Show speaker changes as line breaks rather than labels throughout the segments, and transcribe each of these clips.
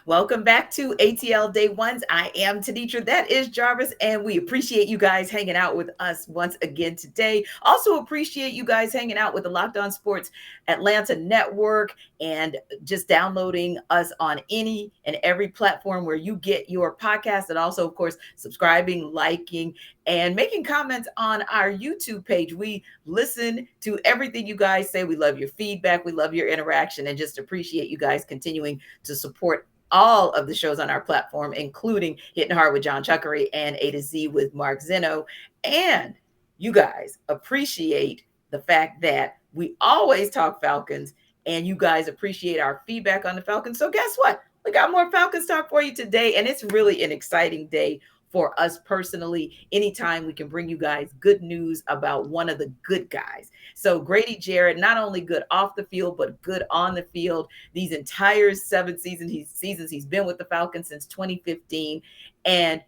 Welcome back to ATL Day Ones. I am Tenitra. That is Jarvis, and we appreciate you guys hanging out with us once again today. Also appreciate you guys hanging out with the Locked On Sports Atlanta Network and just downloading us on any and every platform where you get your podcast, and also, of course, subscribing, liking, and making comments on our YouTube page. We listen to everything you guys say. We love your feedback. We love your interaction, and just appreciate you guys continuing to support all of the shows on our platform, including Hitting Hard with John Chuckery and A to Z with Mark Zeno. And you guys appreciate the fact that we always talk Falcons, and you guys appreciate our feedback on the Falcons. So guess what? We got more Falcons talk for you today, and it's really an exciting day for us personally. Anytime we can bring you guys good news about one of the good guys. So Grady Jarrett, not only good off the field, but good on the field. These entire 7 seasons he's been with the Falcons since 2015. And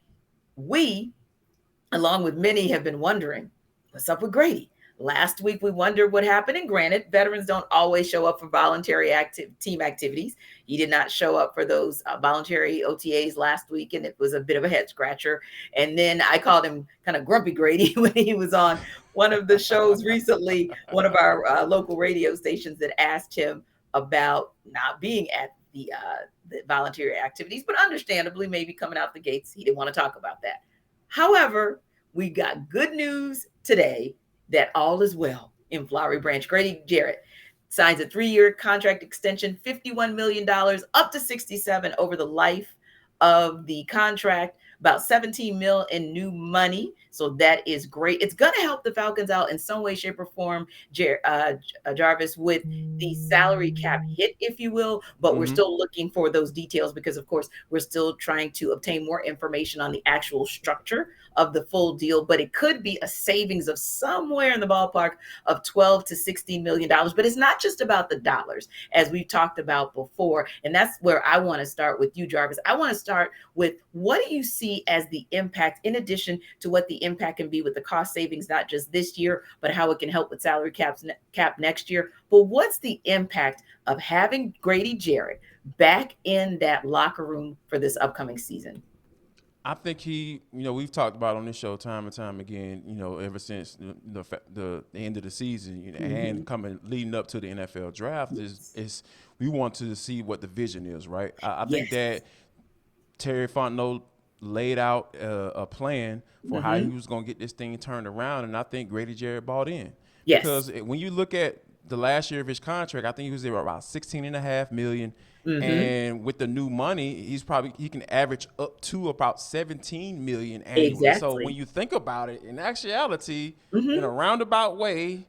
we, along with many, have been wondering, what's up with Grady? Last week, we wondered what happened. And granted, veterans don't always show up for voluntary team activities. He did not show up for those voluntary OTAs last week, and it was a bit of a head scratcher. And then I called him kind of Grumpy Grady when he was on one of the shows recently, one of our local radio stations that asked him about not being at the voluntary activities, but understandably, maybe coming out the gates, he didn't want to talk about that. However, we got good news today that all is well in Flowery Branch. Grady Jarrett signs a 3-year contract extension, $51 million, up to 67 over the life of the contract, about 17 mil in new money. So that is great. It's going to help the Falcons out in some way, shape, or form, Jarvis, with the salary cap hit, if you will. But we're still looking for those details because, of course, we're still trying to obtain more information on the actual structure of the full deal. But it could be a savings of somewhere in the ballpark of 12 to $16 million. But it's not just about the dollars, as we've talked about before. And that's where I want to start with you, Jarvis. I want to start with, what do you see as the impact, in addition to what the impact can be with the cost savings, not just this year, but how it can help with salary cap next year? But what's the impact of having Grady Jarrett back in that locker room for this upcoming season?
I think we've talked about on this show time and time again, ever since the end of the season, and leading up to the NFL draft, is we want to see what the vision is, right? I think that Terry Fontenot laid out a plan for how he was going to get this thing turned around, and I think Grady Jarrett bought in.
Yes.
Because when you look at the last year of his contract, I think he was there about $16.5 million. And with the new money, he can average up to about $17 million annually.
Exactly.
So when you think about it, in actuality, in a roundabout way,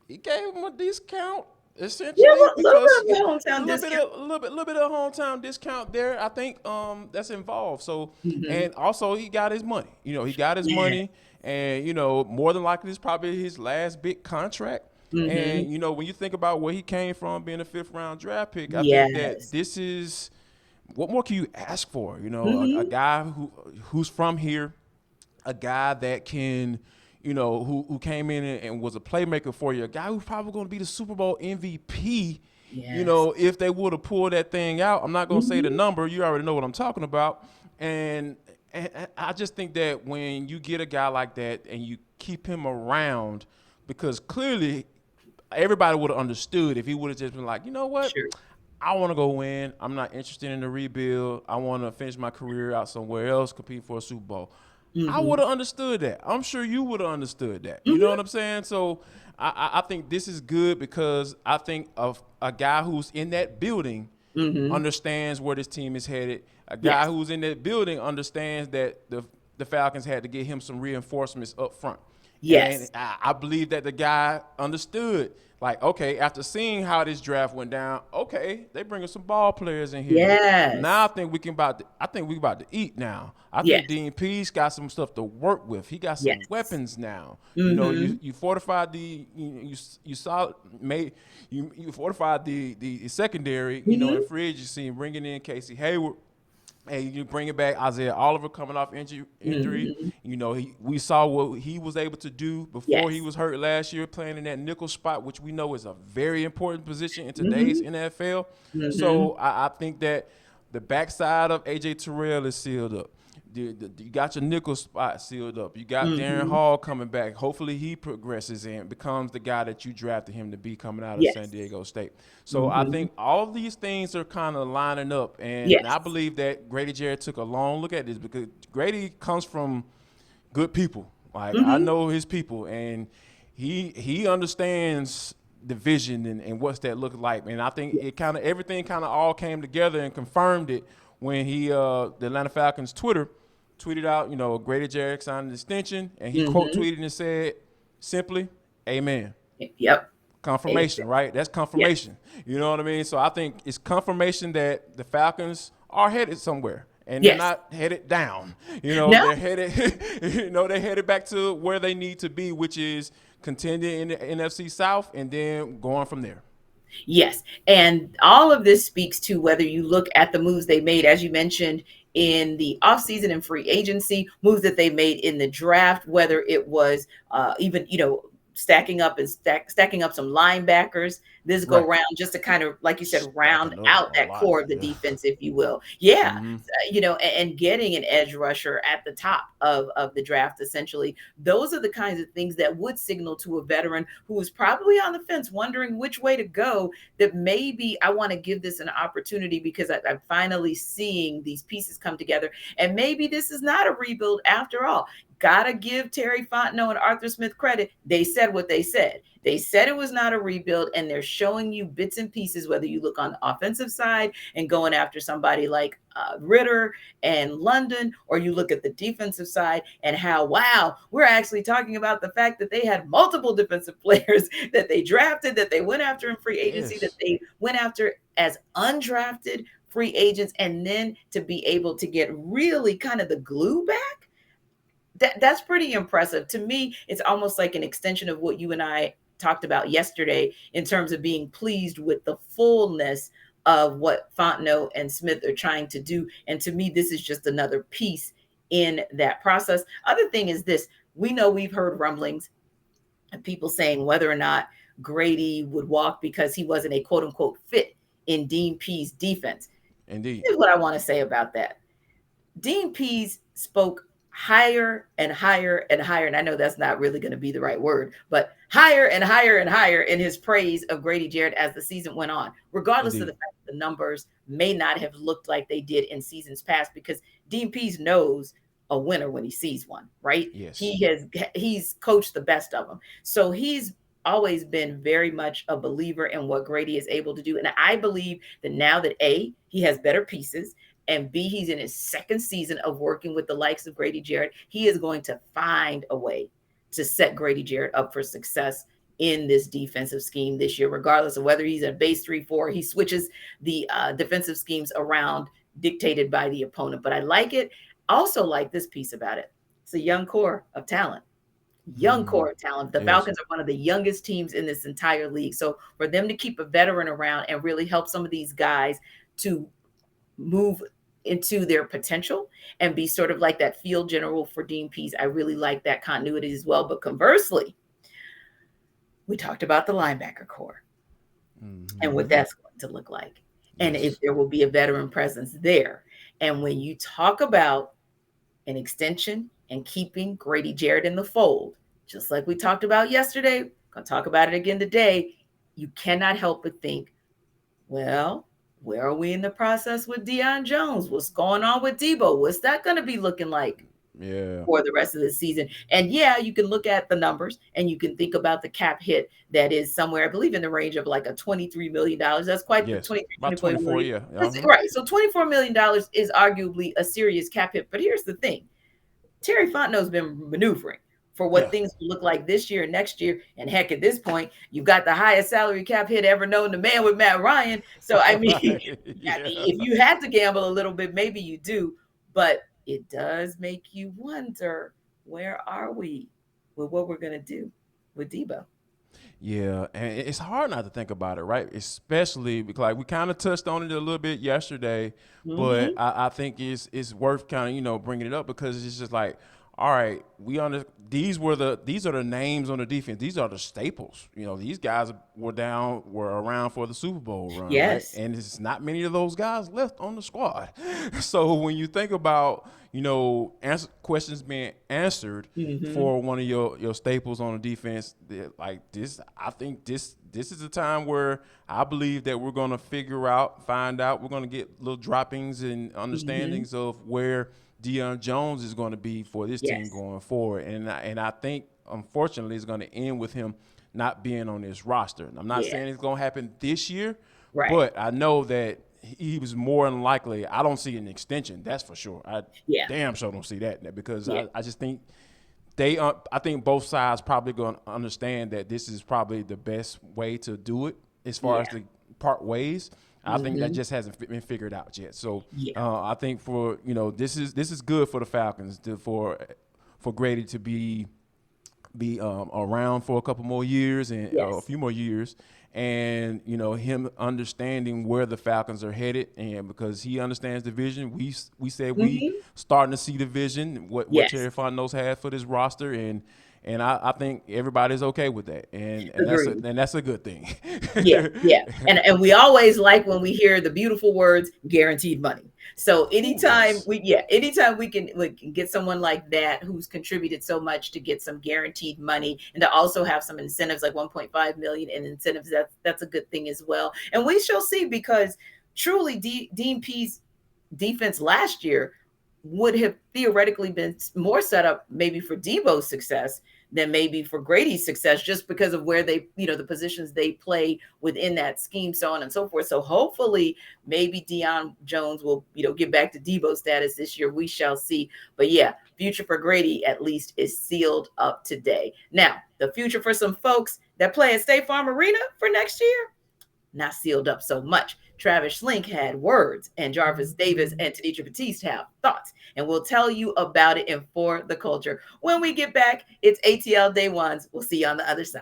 he gave him a discount. Essentially,
a little
because
bit of hometown discount.
a little bit of hometown discount there. I think that's involved. So and also he got his money. He got his money, and more than likely it's probably his last big contract. And when you think about where he came from, being a 5th-round draft pick, I think that this is, what more can you ask for? A guy who's from here, a guy that can, who came in and was a playmaker for you, a guy who's probably going to be the Super Bowl MVP. If they would have pulled that thing out. I'm not going to say the number. You already know what I'm talking about. And I just think that when you get a guy like that and you keep him around, because clearly everybody would have understood if he would have just been like, you know what?
Sure.
I want to go win. I'm not interested in the rebuild. I want to finish my career out somewhere else, compete for a Super Bowl. I would have understood that. I'm sure you would have understood that. You know what I'm saying? So I think this is good, because I think of a guy who's in that building understands where this team is headed. A guy who's in that building understands that the Falcons had to get him some reinforcements up front.
Yes.
And I believe that the guy understood, like, okay, after seeing how this draft went down, okay, they bringing some ball players in here.
Yes.
Now I think we about to eat now. I think Dean Pease got some stuff to work with. He got some weapons now. You fortified you fortified the secondary, in free agency, bringing in Casey Hayward. Hey, you bring it back, Isaiah Oliver coming off injury. We saw what he was able to do before he was hurt last year, playing in that nickel spot, which we know is a very important position in today's NFL. So I think that the backside of AJ Terrell is sealed up. You got your nickel spot sealed up. You got Darren
Mm-hmm.
Hall coming back. Hopefully he progresses and becomes the guy that you drafted him to be coming out of San
Yes.
Diego State. So I
Mm-hmm.
think all of these things are kind of lining up. And I
Yes.
believe that Grady Jarrett took a long look at this because Grady comes from good people. Like I
Mm-hmm.
know his people, and he understands the vision and what's that look like. And I think it kind of everything kind of all came together and confirmed it when the Atlanta Falcons Twitter tweeted out, Grady Jarrett signed an extension, and he quote
Mm-hmm.
tweeted and said simply, "Amen."
Yep.
Confirmation,
Exactly.
right? That's
Yes.
confirmation. You know what I mean? So I think it's confirmation that the Falcons are headed somewhere. And they're
Yes.
not headed down.
No.
They're headed, they're headed back to where they need to be, which is contending in the NFC South and then going from there.
Yes. And all of this speaks to whether you look at the moves they made, as you mentioned, in the offseason and free agency, moves that they made in the draft, whether it was even, stacking up and stacking up some linebackers this go
Right.
round, just to kind of, like you said, round
Stacking up
out
a
that
lot.
core of the
Yeah.
defense, if you will. Yeah.
Mm-hmm.
And getting an edge rusher at the top of the draft, essentially. Those are the kinds of things that would signal to a veteran who is probably on the fence, wondering which way to go, that maybe I want to give this an opportunity because I'm finally seeing these pieces come together. And maybe this is not a rebuild after all. Gotta give Terry Fontenot and Arthur Smith credit. They said what they said. They said it was not a rebuild, and they're showing you bits and pieces, whether you look on the offensive side and going after somebody like Ritter and London, or you look at the defensive side and how, wow, we're actually talking about the fact that they had multiple defensive players that they drafted, that they went after in free agency, that
Yes.
they went after as undrafted free agents, and then to be able to get really kind of the glue back. That's pretty impressive. To me, it's almost like an extension of what you and I talked about yesterday in terms of being pleased with the fullness of what Fontenot and Smith are trying to do. And to me, this is just another piece in that process. Other thing is this: we know we've heard rumblings of people saying whether or not Grady would walk because he wasn't a quote unquote fit in Dean Pease defense.
Indeed.
Here's what I want to say about that. Dean Pease spoke higher and higher and higher. And I know that's not really going to be the right word, but higher and higher and higher in his praise of Grady Jarrett as the season went on, regardless of the
Indeed.
fact that the numbers may not have looked like they did in seasons past, because Dean Pease knows a winner when he sees one, right?
Yes.
He's coached the best of them. So he's always been very much a believer in what Grady is able to do. And I believe that now that A, he has better pieces, and B, he's in his second season of working with the likes of Grady Jarrett, he is going to find a way to set Grady Jarrett up for success in this defensive scheme this year, regardless of whether he's a base 3-4, he switches the defensive schemes around dictated by the opponent. But I like it. Also like this piece about it. It's a young core of talent. Young
Mm-hmm.
core of talent. The
Yes.
Falcons are one of the youngest teams in this entire league. So for them to keep a veteran around and really help some of these guys to move into their potential and be sort of like that field general for Dean Pease, I really like that continuity as well. But conversely, we talked about the linebacker core and what
Mm-hmm.
that's going to look like, and if
Yes.
there will be a veteran presence there. And when you talk about an extension and keeping Grady Jarrett in the fold, just like we talked about yesterday, gonna talk about it again today, you cannot help but think, well, where are we in the process with Deion Jones? What's going on with Debo? What's that going to be looking like
Yeah.
for the rest of the season? And yeah, you can look at the numbers and you can think about the cap hit that is somewhere, I believe, in the range of like a $23 million. That's quite the
Yes.
23,
About
24
24.
million.
Yeah.
That's
Uh-huh.
right. So $24 million is arguably a serious cap hit. But here's the thing: Terry Fontenot's been maneuvering for what
Yeah.
things will look like this year and next year. And heck, at this point, you've got the highest salary cap hit ever known to man with Matt Ryan. So, I mean,
Right. Yeah.
if you had to gamble a little bit, maybe you do. But it does make you wonder, where are we with what we're going to do with Debo?
Yeah, and it's hard not to think about it, right? Especially because like we kind of touched on it a little bit yesterday, but
Mm-hmm.
I think it's worth kind of bringing it up because it's just like, all right, these are the names on the defense. These are the staples. You know, these guys were around for the Super Bowl run, right?
Yes.
And it's not many of those guys left on the squad. So when you think about, questions being answered
Hmm.
for one of your staples on the defense, like this, I think this is a time where I believe that we're going to find out, we're going to get little droppings and
Hmm.
understandings of where Deion Jones is going to be for this team
Yes.
going forward. And I think, unfortunately, it's going to end with him not being on this roster. And I'm not
Yeah.
saying it's going to happen this year,
Right.
but I know that he was more than likely. I don't see an extension, that's for sure. I
Yeah.
damn sure don't see that because
Yeah.
I just think I think both sides probably going to understand that this is probably the best way to do it as far as
Yeah.
the part ways. I think that
Hmm.
just hasn't been figured out yet. So
Yeah.
I think for this is good for the Falcons for Grady to be around for a couple more years and a
Yes.
few more years, and him understanding where the Falcons are headed, and because he understands the vision, we said we
Hmm.
starting to see the vision what
Yes.
Terry Fontenot's had for this roster, and I think everybody's okay with that, and
Agreed.
that's a good thing.
Yeah, yeah. And we always like when we hear the beautiful words guaranteed money. So
Ooh,
anytime
yes.
anytime we can get someone like that who's contributed so much to get some guaranteed money and to also have some incentives like 1.5 million in incentives, that's a good thing as well. And we shall see, because truly Dean P's defense last year would have theoretically been more set up maybe for Debo's success than maybe for Grady's success, just because of where they, the positions they play within that scheme, so on and so forth. So hopefully, maybe Deion Jones will, get back to Debo status this year. We shall see. But yeah, future for Grady at least is sealed up today. Now, the future for some folks that play at State Farm Arena for next year, not sealed up so much. Travis Schlink had words, and Jarvis Davis and Tenitra Batiste have thoughts, and we'll tell you about it in For the Culture. When we get back, it's ATL Day Ones. We'll see you on the other side.